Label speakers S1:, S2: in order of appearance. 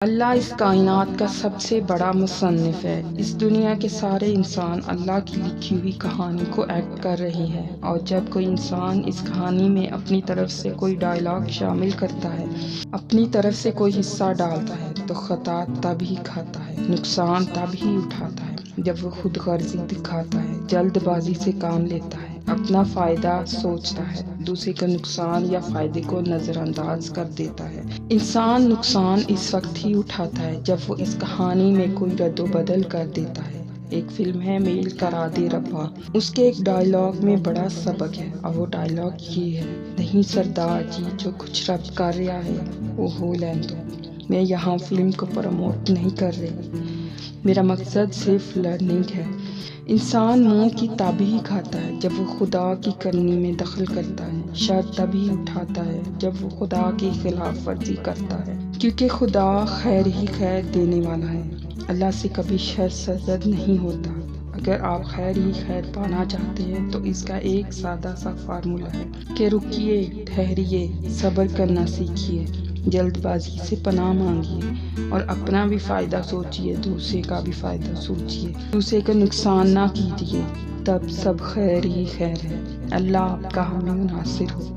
S1: اللہ اس کائنات کا سب سے بڑا مصنف ہے۔ اس دنیا کے سارے انسان اللہ کی لکھی ہوئی کہانی کو ایکٹ کر رہے ہیں، اور جب کوئی انسان اس کہانی میں اپنی طرف سے کوئی ڈائلاگ شامل کرتا ہے، اپنی طرف سے کوئی حصہ ڈالتا ہے، تو خطا تب ہی کھاتا ہے، نقصان تب ہی اٹھاتا ہے جب وہ خود غرضی دکھاتا ہے، جلد بازی سے کام لیتا ہے، اپنا فائدہ سوچتا ہے، دوسرے کا نقصان یا فائدے کو نظر انداز کر دیتا ہے۔ انسان نقصان اس وقت ہی اٹھاتا ہے جب وہ اس کہانی میں کوئی رد و بدل کر دیتا ہے۔ ایک فلم ہے میل کرا دے ربا، اس کے ایک ڈائلاگ میں بڑا سبق ہے، اور وہ ڈائلاگ یہ ہے: نہیں سردار جی، جو کچھ رب کر رہا ہے وہ ہو لین دو۔ میں یہاں فلم کو پروموٹ نہیں کر رہی، میرا مقصد صرف لرننگ ہے۔ انسان منہ کی تب ہی کھاتا ہے جب وہ خدا کی کرنی میں دخل کرتا ہے، شر تب ہی اٹھاتا ہے جب وہ خدا کی خلاف ورزی کرتا ہے، کیونکہ خدا خیر ہی خیر دینے والا ہے۔ اللہ سے کبھی شر سرزد نہیں ہوتا۔ اگر آپ خیر ہی خیر پانا چاہتے ہیں تو اس کا ایک سادہ سا فارمولا ہے کہ رکیے، ٹھہریے، صبر کرنا سیکھیے، جلد بازی سے پناہ مانگیے، اور اپنا بھی فائدہ سوچیے، دوسرے کا بھی فائدہ سوچیے، دوسرے کا نقصان نہ کیجیے، تب سب خیر ہی خیر ہے۔ اللہ آپ کا حامی و ناصر ہو۔